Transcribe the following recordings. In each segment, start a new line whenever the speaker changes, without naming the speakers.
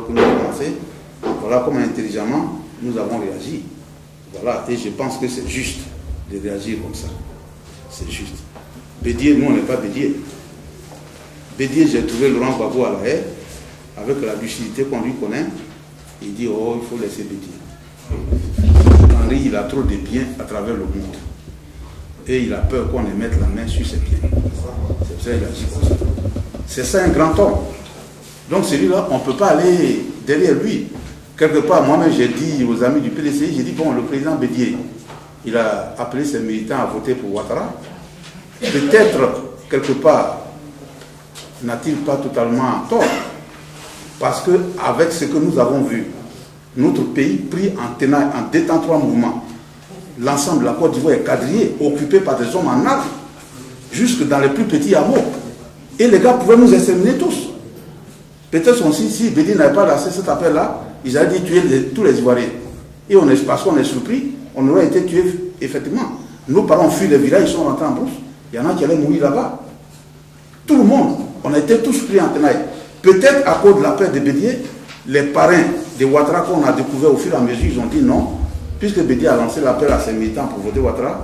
alors que nous avons commencé. Voilà comment intelligemment nous avons réagi. Voilà, et je pense que c'est juste de réagir comme ça. C'est juste. Bédier, nous on n'est pas Bédier. Bédier, j'ai trouvé Laurent Gbagbo à la haie, avec la lucidité qu'on lui connaît. Il dit, oh, il faut laisser Bédier. Henri, il a trop de biens à travers le monde. Et il a peur qu'on ait mette la main sur ses biens. C'est pour ça qu'il agit comme ça. C'est ça un grand homme. Donc celui-là, on ne peut pas aller derrière lui. Quelque part, moi-même, j'ai dit aux amis du PDCI, j'ai dit, bon, le président Bédier, il a appelé ses militants à voter pour Ouattara. Peut-être, quelque part, n'a-t-il pas totalement tort. Parce qu'avec ce que nous avons vu, notre pays pris en tenaille, en détenant 3 mouvements, l'ensemble de la Côte d'Ivoire est quadrillé, occupé par des hommes en armes, jusque dans les plus petits hameaux. Et les gars pouvaient nous exterminer tous. Peut-être aussi, si Bédier n'avait pas lancé cet appel-là, ils allaient dit tuer tous les Ivoiriens. Et parce qu'on est surpris, on aurait été tués effectivement. Nos parents ont fui les villages, ils sont rentrés en brousse. Il y en a qui allaient mourir là-bas. Tout le monde, on a été tous pris en tenaille. Peut-être à cause de l'appel de Bédier, les parrains de Ouattara qu'on a découvert au fur et à mesure, ils ont dit non, puisque Bédier a lancé l'appel à ses militants pour voter Ouattara,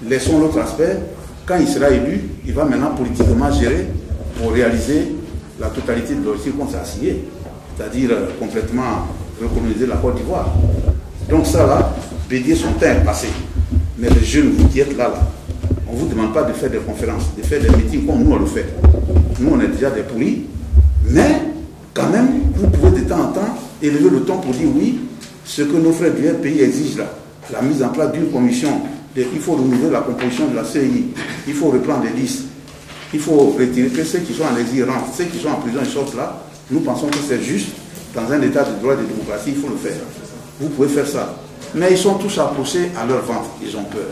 laissons l'autre aspect. Quand il sera élu, il va maintenant politiquement gérer pour réaliser la totalité de l'objectif qu'on s'est assigné, c'est-à-dire complètement recoloniser la Côte d'Ivoire. Donc ça là, Bédier son temps est passé. Mais les jeunes, vous qui êtes là, on ne vous demande pas de faire des conférences, de faire des meetings comme nous on le fait. Nous on est déjà des pourris, mais quand même, vous pouvez de temps en temps élever le ton pour dire oui, ce que nos frères du pays exigent là, la mise en place d'une commission, il faut renouveler la composition de la CEI, il faut reprendre les listes, il faut retirer que ceux qui sont en exil rentrent, ceux qui sont en prison ils sortent là. Nous pensons que c'est juste, dans un état de droit et de démocratie, il faut le faire. Vous pouvez faire ça. Mais ils sont tous approchés à leur ventre, ils ont peur.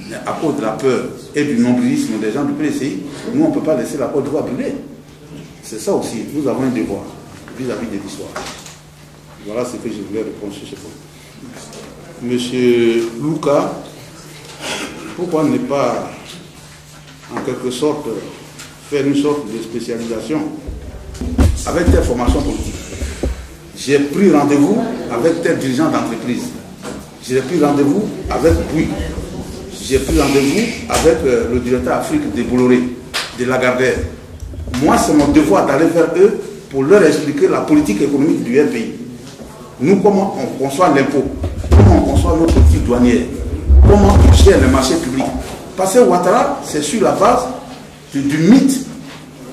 Mais à cause de la peur et du nombrilisme des gens du PDCI, nous on ne peut pas laisser la Côte d'Ivoire brûler. C'est ça aussi, nous avons un devoir vis-à-vis de l'histoire. Voilà ce que je voulais répondre sur ce point. Monsieur Louka, pourquoi ne pas, en quelque sorte, faire une sorte de spécialisation avec telle formation politique? J'ai pris rendez-vous avec tel dirigeant d'entreprise. J'ai pris rendez-vous avec Bouygues. J'ai pris rendez-vous avec le directeur Afrique de Bolloré, de Lagardère. Moi, c'est mon devoir d'aller vers eux pour leur expliquer la politique économique du pays. Nous, comment on conçoit l'impôt, comment on conçoit nos politiques douanières, comment on gère les marchés publics. Parce que Ouattara, c'est sur la base du mythe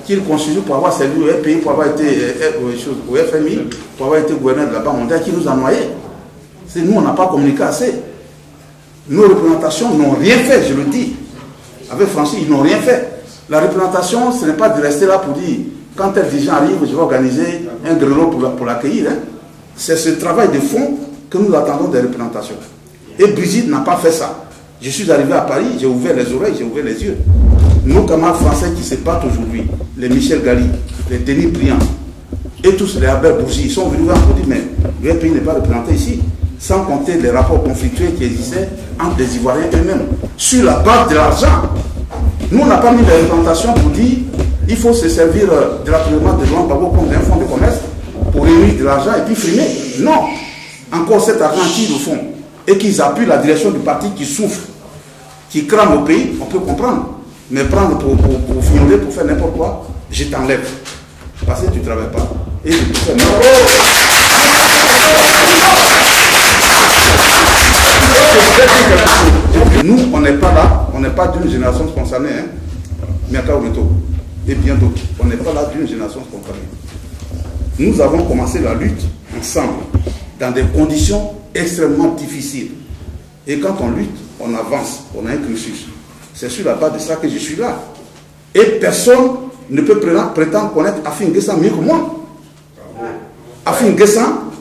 qu'il constitue pour avoir servi au pays, pour avoir été au FMI, pour avoir été gouverneur de la Banque mondiale, qui nous a noyés. C'est nous, on n'a pas communiqué assez. Nos représentations n'ont rien fait, je le dis. Avec Francis, ils n'ont rien fait. La représentation, ce n'est pas de rester là pour dire, quand tel dirigeant arrive, je vais organiser un grelot pour l'accueillir. Hein. C'est ce travail de fond que nous attendons des représentations. Et Brigitte n'a pas fait ça. Je suis arrivé à Paris, j'ai ouvert les oreilles, j'ai ouvert les yeux. Nos camarades français qui se battent aujourd'hui, les Michel Gali, les Denis Briand, et tous les Albert Bourgi, ils sont venus voir pour dire, mais le pays n'est pas représenté ici. Sans compter les rapports conflictuels qui existaient entre les Ivoiriens eux-mêmes, sur la base de l'argent. Nous, on n'a pas mis de représentation pour dire il faut se servir de l'approvisionnement de Laurent Gbagbo comme d'un fonds de commerce pour réunir de l'argent et puis frimer. Non. Encore cet argent qu'ils le font et qu'ils appuient la direction du parti qui souffre, qui crame au pays, on peut comprendre. Mais prendre pour fignoler, pour faire n'importe quoi, je t'enlève. Parce que tu ne travailles pas. Et je te fais nous, on n'est pas là, on n'est pas d'une génération spontanée, hein. Miaka Oureto et bien d'autres. On n'est pas là d'une génération spontanée. Nous avons commencé la lutte ensemble, dans des conditions extrêmement difficiles. Et quand on lutte, on avance, on a un cursus. C'est sur la base de ça que je suis là. Et personne ne peut prétendre connaître Afin N'Guessan mieux que moi. Afin N'Guessan,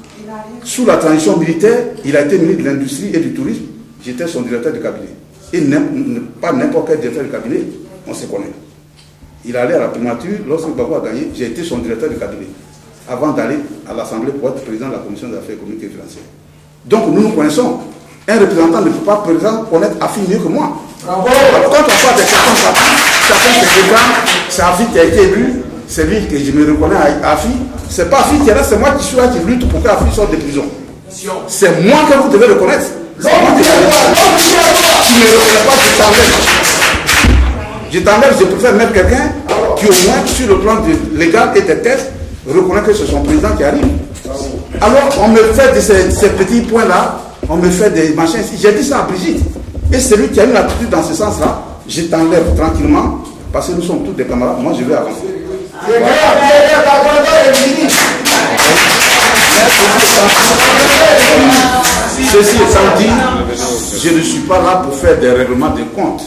sous la transition militaire, il a été ministre de l'Industrie et du Tourisme. J'étais son directeur de cabinet. Et pas n'importe quel directeur de cabinet, on se connaît. Il allait à la primature, lorsque Gbagbo a gagné, j'ai été son directeur de cabinet, avant d'aller à l'Assemblée pour être président de la Commission des affaires économiques et financières. Donc nous nous connaissons. Un représentant ne peut pas connaître Afin mieux que moi. Bravo. Quand on parle de chacun ses dégâts, c'est Afin qui a été élu, c'est lui que je me reconnais à Afin. C'est pas Afri qui est là, c'est moi qui suis là, qui lutte pour qu'Afri sorte de prison. C'est moi que vous devez reconnaître. C'est moi qui ne me reconnais pas, je t'enlève. Je t'enlève, je préfère mettre quelqu'un qui au moins, sur le plan légal et des tests, reconnaît que c'est son président qui arrive. Alors, on me fait de ces petits points-là, on me fait des machins ici. J'ai dit ça à Brigitte. Et celui qui a une attitude dans ce sens-là, je t'enlève tranquillement, parce que nous sommes tous des camarades, moi je vais avancer. Ceci étant dit, je ne suis pas là pour faire des règlements de compte.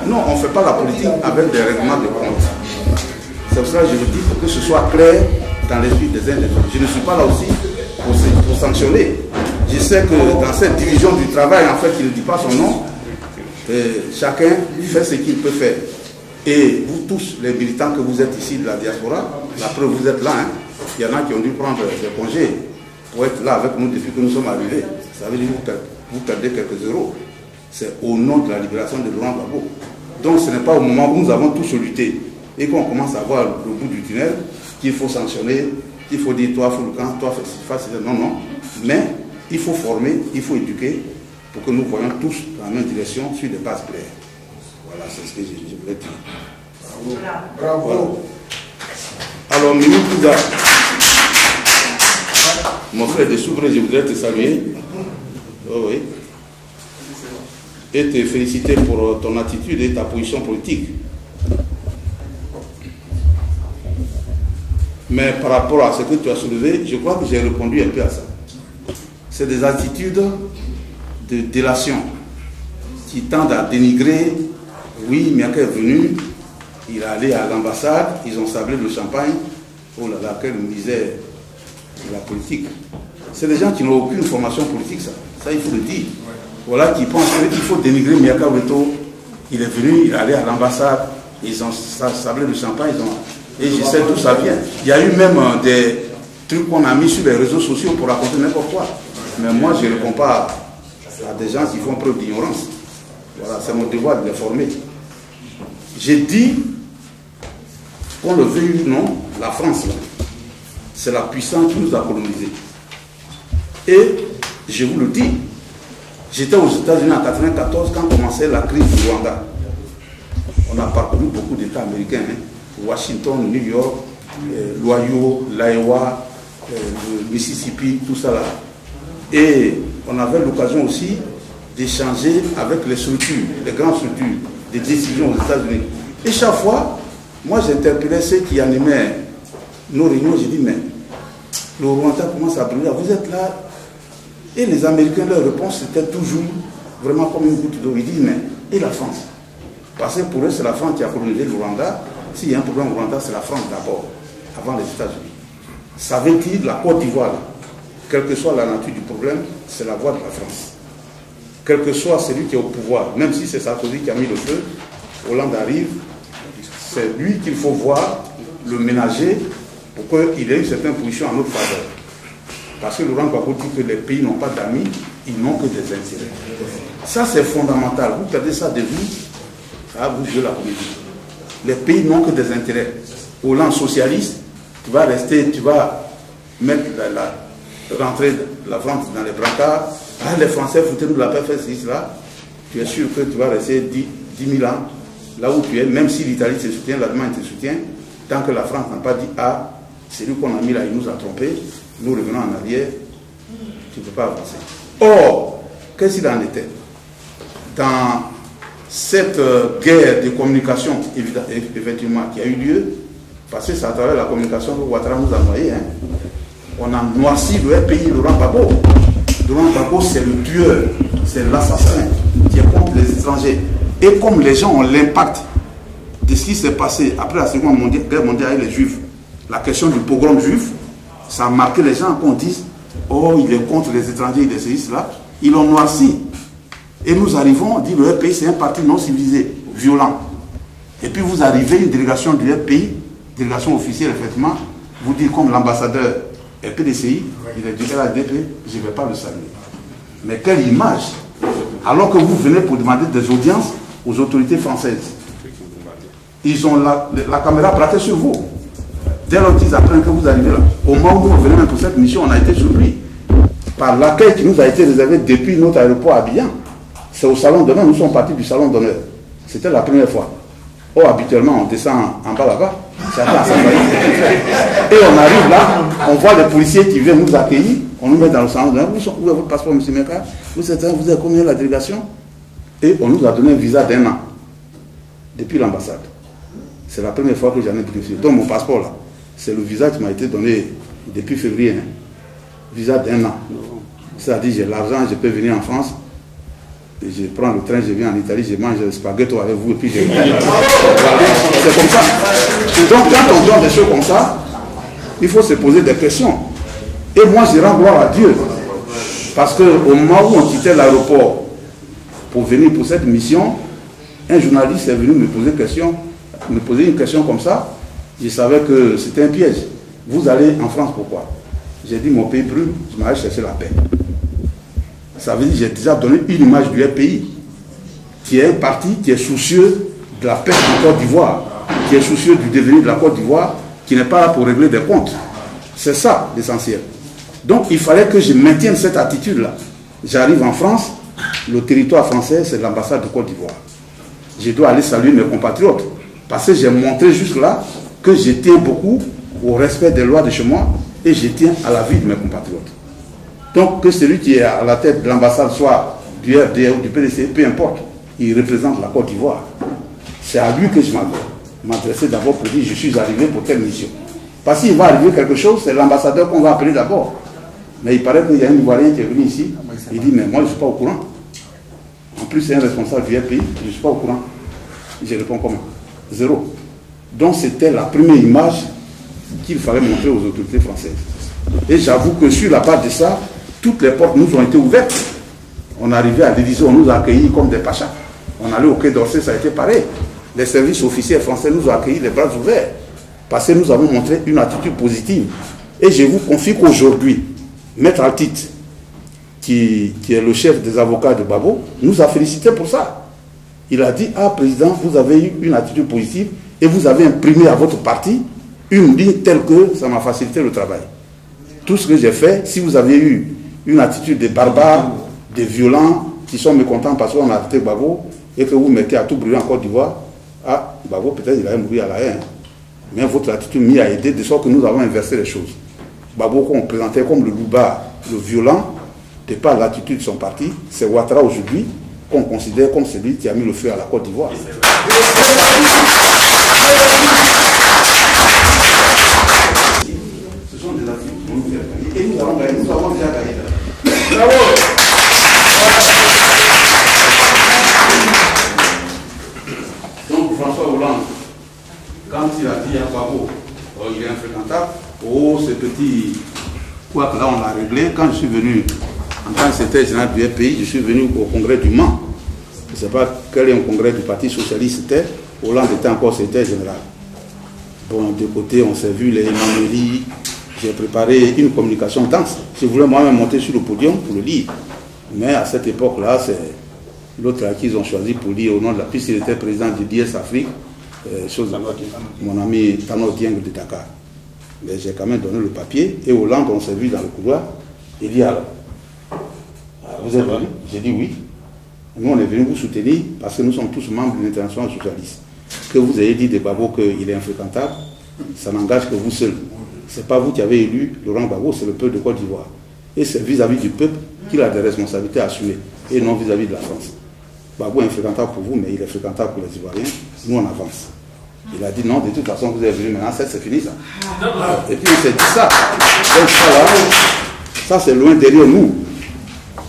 Non, on ne fait pas la politique avec des règlements de compte. C'est pour ça que je vous dis, pour que ce soit clair dans l'esprit des uns et des autres. Je ne suis pas là aussi pour sanctionner. Je sais que dans cette division du travail, en fait, il ne dit pas son nom, chacun fait ce qu'il peut faire. Et vous tous, les militants que vous êtes ici de la diaspora, la preuve, vous êtes là, hein. Il y en a qui ont dû prendre des congés pour être là avec nous depuis que nous sommes arrivés. Ça veut dire que vous perdez quelques euros. C'est au nom de la libération de Laurent Gbagbo. Donc ce n'est pas au moment où nous avons tous lutté et qu'on commence à voir le bout du tunnel qu'il faut sanctionner, qu'il faut dire toi, Fouloukan, toi, fais ça. Non, non. Mais il faut former, il faut éduquer pour que nous voyons tous dans la même direction sur des bases claires. Voilà, c'est ce que je voulais dire. Bravo. Bravo. Voilà. Alors, Mimi Kouda, mon frère de Soubré, je voudrais te saluer. Oh, oui. Et te féliciter pour ton attitude et ta position politique. Mais par rapport à ce que tu as soulevé, je crois que j'ai répondu un peu à ça. C'est des attitudes de délation qui tendent à dénigrer. Oui, Miaka est venu, il est allé à l'ambassade, ils ont sablé le champagne. Oh là là, quelle misère de la politique. C'est des gens qui n'ont aucune formation politique, ça. Ça, il faut le dire. Voilà, qui pensent qu'il faut dénigrer Miaka Weto. Il est venu, il est allé à l'ambassade, ils ont sablé le champagne, et je sais d'où ça vient. Il y a eu même des trucs qu'on a mis sur les réseaux sociaux pour raconter n'importe quoi. Mais moi, je ne réponds pas à des gens qui font preuve d'ignorance. Voilà, c'est mon devoir de les former. J'ai dit, qu'on le veuille ou non, la France, c'est la puissance qui nous a colonisés. Et je vous le dis, j'étais aux États-Unis en 1994 quand commençait la crise du Rwanda. On a parcouru beaucoup d'États américains, hein. Washington, New York, l'Ohio, l'Iowa, le Mississippi, tout ça là. Et on avait l'occasion aussi d'échanger avec les structures, les grandes structures, des décisions aux États-Unis. Et chaque fois, moi j'interpellais ceux qui animaient nos réunions, j'ai dit, mais le Rwanda commence à brûler, vous êtes là. Et les Américains, leur réponse c'était toujours vraiment comme une goutte d'eau. Ils disent, mais et la France? Parce que pour eux, c'est la France qui a colonisé le Rwanda. S'il y a un problème au Rwanda, c'est la France d'abord, avant les États-Unis. Ça veut dire la Côte d'Ivoire, quelle que soit la nature du problème, c'est la voix de la France. Quel que soit celui qui est au pouvoir, même si c'est Sarkozy qui a mis le feu, Hollande arrive, c'est lui qu'il faut voir, le ménager, pour qu'il ait une certaine position en notre faveur. Parce que Laurent Gbagbo dit que les pays n'ont pas d'amis, ils n'ont que des intérêts. Ça, c'est fondamental. Vous perdez ça de vue, vous jouez la comédie. Les pays n'ont que des intérêts. Hollande socialiste, tu vas rester, tu vas mettre rentrer la France dans les brancards. Ah, les Français, foutez-nous de la paix, faites cela. Tu es sûr que tu vas rester 10 000 ans là où tu es, même si l'Italie te soutient, l'Allemagne te soutient, tant que la France n'a pas dit, ah, c'est lui qu'on a mis là, il nous a trompés, nous revenons en arrière, tu ne peux pas avancer. Or, qu'est-ce qu'il en était? Dans cette guerre de communication, effectivement, qui a eu lieu, parce que c'est à travers la communication que Ouattara nous a noyés, hein, on a noirci le pays Laurent Gbagbo. Laurent Gbagbo, c'est le tueur, c'est l'assassin qui est contre les étrangers. Et comme les gens ont l'impact de ce qui s'est passé après la Seconde Guerre mondiale avec les Juifs, la question du pogrom juif, ça a marqué les gens qu'on dise, oh, il est contre les étrangers, il est ceci, cela. Ils l'ont noirci. Et nous arrivons, on dit le RPI, c'est un parti non civilisé, violent. Et puis vous arrivez, une délégation du RPI, délégation officielle, effectivement, vous dites comme l'ambassadeur PDCI, il a dit à la DP, je ne vais pas le saluer. Mais quelle image! Alors que vous venez pour demander des audiences aux autorités françaises. Ils ont la caméra braquée sur vous. Dès lors qu'ils apprennent que vous arrivez là, au moment où vous venez même pour cette mission, on a été surpris par l'accueil qui nous a été réservé depuis notre aéroport à Abidjan. C'est au salon d'honneur, nous sommes partis du salon d'honneur. C'était la première fois. Oh, habituellement, on descend en bas là-bas. Et on arrive là, on voit les policiers qui viennent nous accueillir, on nous met dans le salon d'honneur. Où est votre passeport, M. Meka? Vous êtes combien la délégation? Et on nous a donné un visa d'1 an depuis l'ambassade. C'est la première fois que j'en ai bénéficié. Donc mon passeport là, c'est le visa qui m'a été donné depuis février. Hein. Visa d'1 an. C'est-à-dire j'ai l'argent, je peux venir en France. Et je prends le train, je viens en Italie, je mange le spaghetto avec vous et puis je... C'est comme ça. Donc quand on donne des choses comme ça, il faut se poser des questions. Et moi je rends gloire à Dieu. Parce qu'au moment où on quittait l'aéroport pour venir pour cette mission, un journaliste est venu me poser une question comme ça. Je savais que c'était un piège. Vous allez en France pourquoi? J'ai dit mon pays brûle, je m'allais chercher la paix. Ça veut dire que j'ai déjà donné une image du pays qui est un parti qui est soucieux de la paix de Côte d'Ivoire, qui est soucieux du devenir de la Côte d'Ivoire, qui n'est pas là pour régler des comptes. C'est ça l'essentiel. Donc il fallait que je maintienne cette attitude-là. J'arrive en France, le territoire français c'est l'ambassade de Côte d'Ivoire. Je dois aller saluer mes compatriotes parce que j'ai montré jusque-là que je tiens beaucoup au respect des lois de chez moi et je tiens à la vie de mes compatriotes. Donc que celui qui est à la tête de l'ambassade soit du RDA ou du PDC, peu importe, il représente la Côte d'Ivoire. C'est à lui que je m'adressais d'abord pour dire je suis arrivé pour telle mission. Parce qu'il va arriver quelque chose, c'est l'ambassadeur qu'on va appeler d'abord. Mais il paraît qu'il y a un Ivoirien qui est venu ici, il dit mais moi je ne suis pas au courant. En plus c'est un responsable du RPI, je ne suis pas au courant. Je réponds comment? Zéro. Donc c'était la première image qu'il fallait montrer aux autorités françaises. Et j'avoue que sur la base de ça, toutes les portes nous ont été ouvertes. On arrivait à l'Élysée, on nous a accueillis comme des pachas. On allait au Quai d'Orsay, ça a été pareil. Les services officiels français nous ont accueillis les bras ouverts. Parce que nous avons montré une attitude positive. Et je vous confie qu'aujourd'hui, Maître Altit, qui est le chef des avocats de Gbagbo, nous a félicité pour ça. Il a dit, ah président, vous avez eu une attitude positive et vous avez imprimé à votre parti une ligne telle que ça m'a facilité le travail. Tout ce que j'ai fait, si vous avez eu une attitude de barbares, de violents, qui sont mécontents parce qu'on a arrêté Gbagbo, et que vous mettez à tout brûler en Côte d'Ivoire, ah, Gbagbo peut-être il allait mourir à la haine. Mais votre attitude m'y a aidé, de sorte que nous avons inversé les choses. Gbagbo qu'on présentait comme le louba, le violent, de par l'attitude de son parti, c'est Ouattara aujourd'hui qu'on considère comme celui qui a mis le feu à la Côte d'Ivoire. Ce sont des attitudes qu'on nous fait gagner. Et nous avons gagné, nous avons déjà gagné. Bravo! Donc François Hollande, quand il a dit à Gbagbo, oh, il est infréquentable, oh ce petit quoi que là on l'a réglé, quand je suis venu en tant que secrétaire général du RPI, je suis venu au congrès du Mans. Je ne sais pas quel est un congrès du Parti Socialiste c'était, Hollande était encore secrétaire général. Bon, de côté, on s'est vu les Emmanueli, j'ai préparé une communication dense. Je voulais moi-même monter sur le podium pour le lire. Mais à cette époque-là, c'est l'autre à qui ils ont choisi pour lire au nom de la piste, il était président du DS Afrique, mon ami Tanor Dieng de Dakar. Mais j'ai quand même donné le papier, et Hollande, on s'est vu dans le couloir, il dit alors, vous êtes venu? J'ai dit oui. Nous, on est venu vous soutenir parce que nous sommes tous membres de l'international socialiste. Que vous ayez dit de Gbagbo qu'il est infréquentable, ça n'engage que vous seul. Ce n'est pas vous qui avez élu Laurent Gbagbo, c'est le peuple de Côte d'Ivoire. Et c'est vis-à-vis du peuple qu'il a des responsabilités à assumer, et non vis-à-vis de la France. Gbagbo est infréquentable pour vous, mais il est fréquentable pour les Ivoiriens. Nous, on avance. Il a dit non, de toute façon, vous êtes venu maintenant, c'est fini ça. Et puis il s'est dit ça. Donc ça c'est loin derrière nous.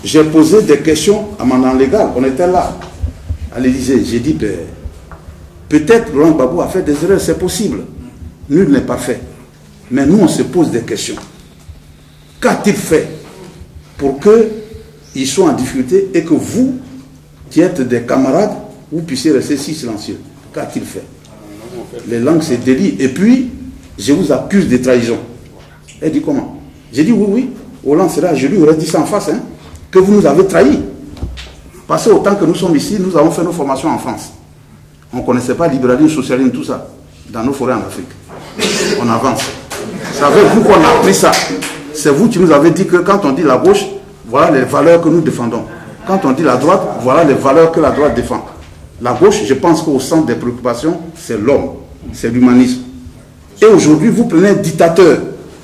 J'ai posé des questions à mandat légal, on était là, à l'Élysée. J'ai dit, ben, peut-être Laurent Gbagbo a fait des erreurs, c'est possible. Nul n'est parfait. Mais nous, on se pose des questions. Qu'a-t-il fait pour qu'il soit en difficulté et que vous, qui êtes des camarades, vous puissiez rester si silencieux? Qu'a-t-il fait? Les langues se délient. Et puis, je vous accuse de trahison. Elle dit comment? J'ai dit oui, oui. Hollande sera, je lui aurais dit ça en face, hein, que vous nous avez trahis. Parce que autant que nous sommes ici, nous avons fait nos formations en France. On ne connaissait pas libéralisme, socialisme, tout ça, dans nos forêts en Afrique. On avance. C'est avec vous qu'on a appris ça. C'est vous qui nous avez dit que quand on dit la gauche, voilà les valeurs que nous défendons. Quand on dit la droite, voilà les valeurs que la droite défend. La gauche, je pense qu'au centre des préoccupations, c'est l'homme, c'est l'humanisme. Et aujourd'hui, vous prenez un dictateur,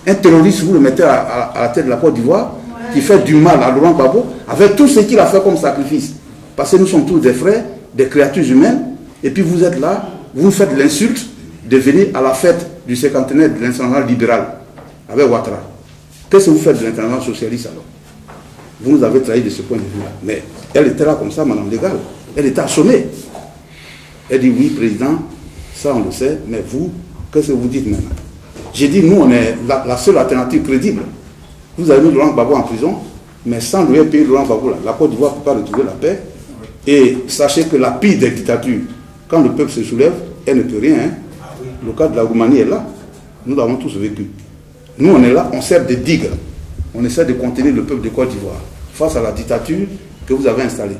un terroriste, vous le mettez à la tête de la Côte d'Ivoire, qui fait du mal à Laurent Gbagbo, avec tout ce qu'il a fait comme sacrifice. Parce que nous sommes tous des frères, des créatures humaines, et puis vous êtes là, vous nous faites l'insulte de venir à la fête du cinquantenaire de l'international libéral, avec Ouattara. Qu'est-ce que vous faites de l'international socialiste alors? Vous nous avez trahi de ce point de vue-là. Mais elle était là comme ça, Madame Légal. Elle était assommée. Elle dit, oui, président, ça on le sait, mais vous, qu'est-ce que vous dites maintenant? J'ai dit, nous, on est la seule alternative crédible. Vous avez mis Laurent Gbagbo en prison, mais sans lui payer Laurent Gbagbo, la Côte d'Ivoire ne peut pas retrouver la paix. Et sachez que la pire des dictatures, quand le peuple se soulève, elle ne peut rien. Hein. Le cas de la Roumanie est là. Nous l'avons tous vécu. Nous, on est là, on sert de digue. On essaie de contenir le peuple de Côte d'Ivoire face à la dictature que vous avez installée.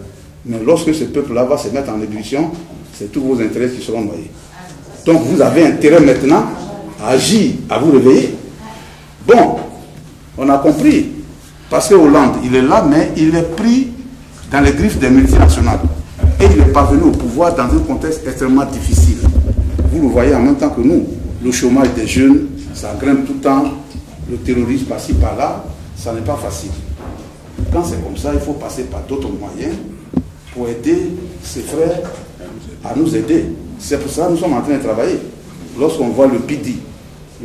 Mais lorsque ce peuple-là va se mettre en ébullition, c'est tous vos intérêts qui seront noyés. Donc vous avez intérêt maintenant à agir, à vous réveiller. Bon, on a compris. Parce que Hollande, il est là, mais il est pris dans les griffes des multinationales. Et il est parvenu au pouvoir dans un contexte extrêmement difficile. Vous le voyez en même temps que nous. Le chômage des jeunes, ça grimpe tout le temps. Le terrorisme par-ci, par-là, ça n'est pas facile. Quand c'est comme ça, il faut passer par d'autres moyens pour aider ses frères à nous aider. C'est pour ça que nous sommes en train de travailler. Lorsqu'on voit le PD,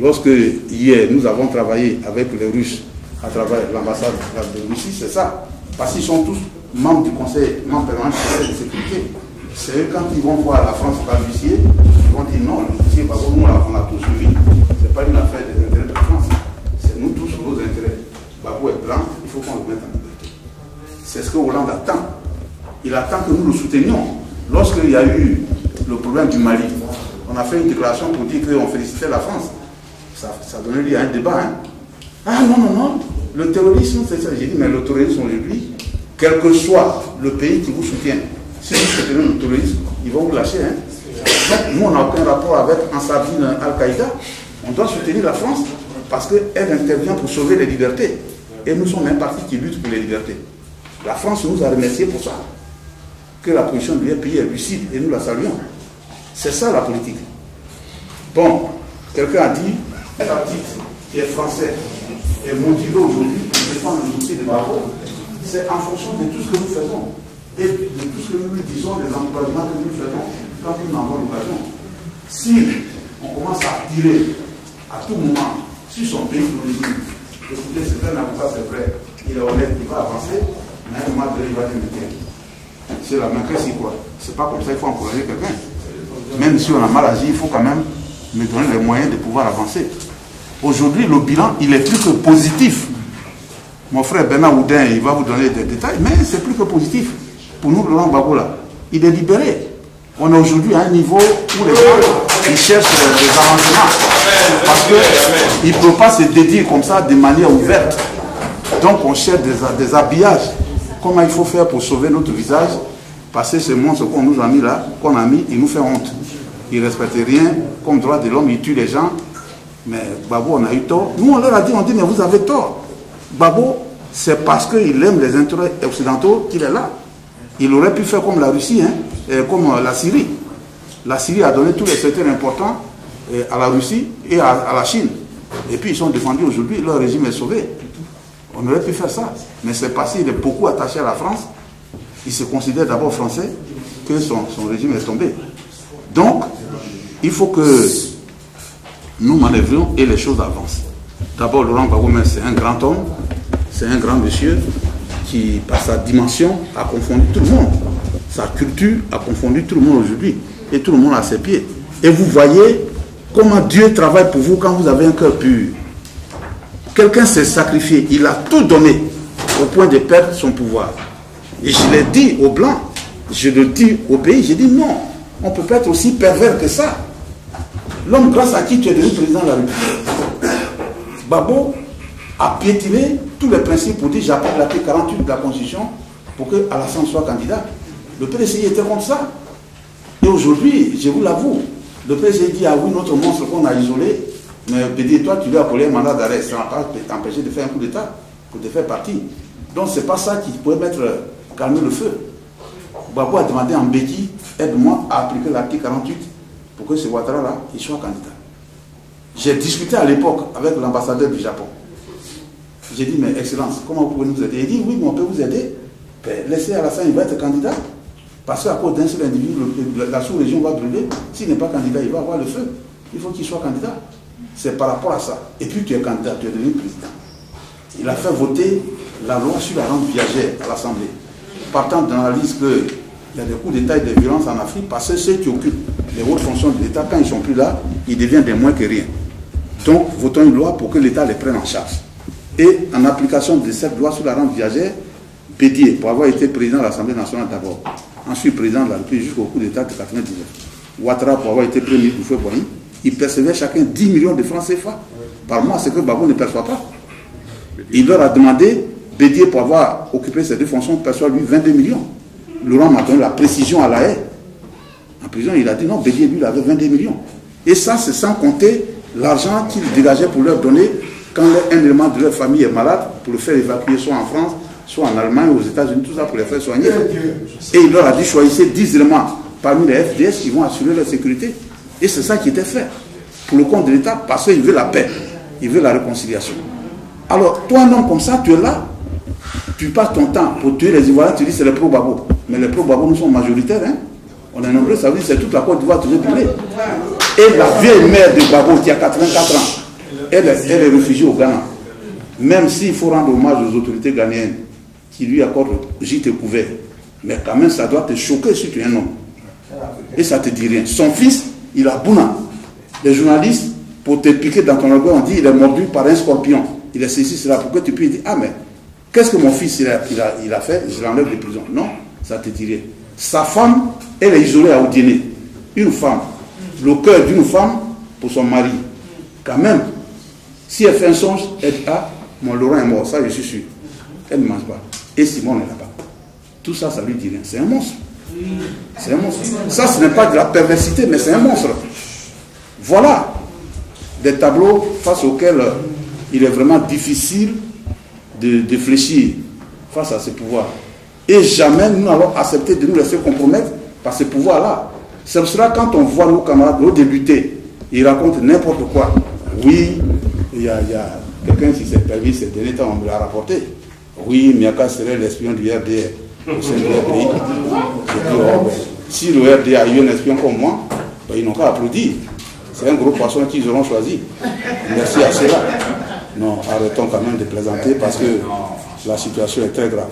lorsque hier nous avons travaillé avec les Russes à travers l'ambassade de Russie, c'est ça. Parce qu'ils sont tous membres du conseil, membres permanents du conseil de sécurité. C'est eux, quand ils vont voir la France par l'huissier, ils vont dire non, l'huissier, nous on a tous suivi. Ce n'est pas une affaire des intérêts de la France. C'est nous tous nos intérêts. Gbagbo est blanc, il faut qu'on le mette en liberté. C'est ce que Hollande attend. Il attend que nous le soutenions. Lorsqu'il y a eu le problème du Mali, on a fait une déclaration pour dire qu'on félicitait la France. Ça donnait lieu à un débat. Hein. Ah non, le terrorisme, c'est ça. J'ai dit, mais le terrorisme aujourd'hui, quel que soit le pays qui vous soutient, si vous soutenez le terrorisme, ils vont vous lâcher. Hein. Donc, nous, on n'a aucun rapport avec Ansar Dine Al-Qaïda. On doit soutenir la France parce qu'elle intervient pour sauver les libertés. Et nous sommes un parti qui lutte pour les libertés. La France nous a remerciés pour ça. Que la position de l'UE est lucide et nous la saluons. C'est ça la politique. Bon, quelqu'un a dit, un artiste qui est français et motivé aujourd'hui pour défendre le dossier de Gbagbo, c'est en fonction de tout ce que nous faisons et de tout ce que nous lui disons, des encouragements que nous faisons quand nous en avons l'occasion. Si on commence à tirer à tout moment sur son pays d'origine, écoutez, c'est un avocat, c'est vrai, il est honnête, il va avancer, mais à un moment donné, il va dire, c'est la main que c'est quoi. C'est pas comme ça, il faut encourager quelqu'un. Même si on a mal agi, il faut quand même me donner les moyens de pouvoir avancer. Aujourd'hui, le bilan, il est plus que positif. Mon frère Bernard Oudin, il va vous donner des détails, mais c'est plus que positif. Pour nous, Laurent Gbagbo, là, il est libéré. On est aujourd'hui à un niveau où les gens ils cherchent des arrangements. Parce qu'ils ne peuvent pas se dédier comme ça de manière ouverte. Donc on cherche des habillages. Comment il faut faire pour sauver notre visage? Parce que ce monstre qu'on nous a mis là, il nous fait honte. Il ne respecte rien comme droit de l'homme, il tue les gens. Mais Gbagbo, on a eu tort. Nous, on leur a dit, mais vous avez tort. Gbagbo, c'est parce qu'il aime les intérêts occidentaux qu'il est là. Il aurait pu faire comme la Russie, hein, et comme la Syrie. La Syrie a donné tous les secteurs importants à la Russie et à la Chine. Et puis ils sont défendus aujourd'hui, leur régime est sauvé. On aurait pu faire ça. Mais c'est parce qu'il est beaucoup attaché à la France. Il se considère d'abord français que son régime est tombé. Donc, il faut que nous manœuvrions et les choses avancent. D'abord, Laurent Gbagbo, c'est un grand homme, c'est un grand monsieur qui, par sa dimension, a confondu tout le monde. Sa culture a confondu tout le monde aujourd'hui. Et tout le monde a ses pieds. Et vous voyez comment Dieu travaille pour vous quand vous avez un cœur pur. Quelqu'un s'est sacrifié, il a tout donné au point de perdre son pouvoir. Et je l'ai dit aux Blancs, je le dis au pays, j'ai dit non, on ne peut pas être aussi pervers que ça. L'homme grâce à qui tu es devenu président de la République, Gbagbo a piétiné tous les principes pour dire j'appelle l'article 48 de la Constitution pour que Alassane soit candidat. Le PDCI était comme ça. Et aujourd'hui, je vous l'avoue, le PDCI dit ah oui, notre monstre qu'on a isolé, Mais Bédier, toi, tu lui as collé un mandat d'arrêt, ça n'a pas empêché de faire un coup d'État pour te faire partie. Donc, c'est pas ça qui pourrait calmer le feu. Gbagbo a demandé en béquille, aide-moi à appliquer l'article 48 pour que ce Ouattara-là, il soit candidat. J'ai discuté à l'époque avec l'ambassadeur du Japon. J'ai dit, mais Excellence, comment vous pouvez nous aider? Il dit, oui, mais on peut vous aider. Ben, laissez à la fin, il va être candidat. Parce qu'à cause d'un seul individu, la sous-région va brûler. S'il n'est pas candidat, il va avoir le feu. Il faut qu'il soit candidat. C'est par rapport à ça. Et puis tu es candidat, tu es devenu président. Il a fait voter la loi sur la rente viagère à l'Assemblée. Partant de l'analyse qu'il y a des coups d'État et des violences en Afrique, parce que ceux qui occupent les hautes fonctions de l'État, quand ils ne sont plus là, ils deviennent des moins que rien. Donc, votons une loi pour que l'État les prenne en charge. Et en application de cette loi sur la rente viagère, Bédier, pour avoir été président de l'Assemblée nationale d'abord, ensuite président de la République jusqu'au coup d'État de 1999, Ouattara, pour avoir été premier du feu Boigny, ils percevaient chacun 10 millions de francs CFA par mois, ce que Gbagbo ne perçoit pas. Il leur a demandé, Bédier, pour avoir occupé ces deux fonctions, perçoit lui 22 millions. Laurent m'a donné la précision à la haie. En prison, il a dit non, Bédier, lui, il avait 22 millions. Et ça, c'est sans compter l'argent qu'il dégageait pour leur donner quand un élément de leur famille est malade, pour le faire évacuer soit en France, soit en Allemagne, aux États-Unis, tout ça pour les faire soigner. Et il leur a dit, choisissez 10 éléments parmi les FDS qui vont assurer leur sécurité. Et c'est ça qui était fait pour le compte de l'État, parce qu'il veut la paix, il veut la réconciliation. Alors, toi, un homme comme ça, tu es là, tu passes ton temps pour tuer les Ivoiriens, tu dis c'est les pro-Gbagbo. Mais les pro-Gbagbo, nous sommes majoritaires, hein. On est nombreux, ça veut dire que c'est toute la Côte d'Ivoire qui veut brûler. Et la vieille mère de Gbagbo, qui a 84 ans, elle est réfugiée au Ghana. Même s'il faut rendre hommage aux autorités ghanéennes qui lui accordent gîte et couvert, mais quand même, ça doit te choquer si tu es un homme. Et ça te dit rien. Son fils, il a Bouna. Les journalistes, pour te piquer dans ton orgueil, on dit il est mordu par un scorpion. Il est ceci, cela, pour que tu puisses dire ah mais qu'est-ce que mon fils il a fait? Je l'enlève de prison. Non, ça te dit rien. Sa femme, elle est isolée à Odiéné. Une femme, le cœur d'une femme pour son mari. Quand même, si elle fait un songe, elle dit ah, mon Laurent est mort, ça je suis sûr. Elle ne mange pas. Et Simon est là-bas. Tout ça, ça lui dit rien. C'est un monstre. C'est un monstre. Ça, ce n'est pas de la perversité, mais c'est un monstre. Voilà des tableaux face auxquels il est vraiment difficile de fléchir face à ce pouvoir. Et jamais nous n'allons accepter de nous laisser compromettre par ce pouvoir-là. Ce sera quand on voit nos camarades, nos débutés, ils racontent n'importe quoi. Oui, il y a quelqu'un qui s'est permis ces derniers temps, on me l'a rapporté. Oui, Miaka serait l'espion du RDR au sein du RDI. J'ai dit, oh, si le RDA a eu un espion comme moi, ben, ils n'ont qu'à applaudir. C'est un gros poisson qu'ils auront choisi. Merci à cela. Non, arrêtons quand même de plaisanter parce que la situation est très grave.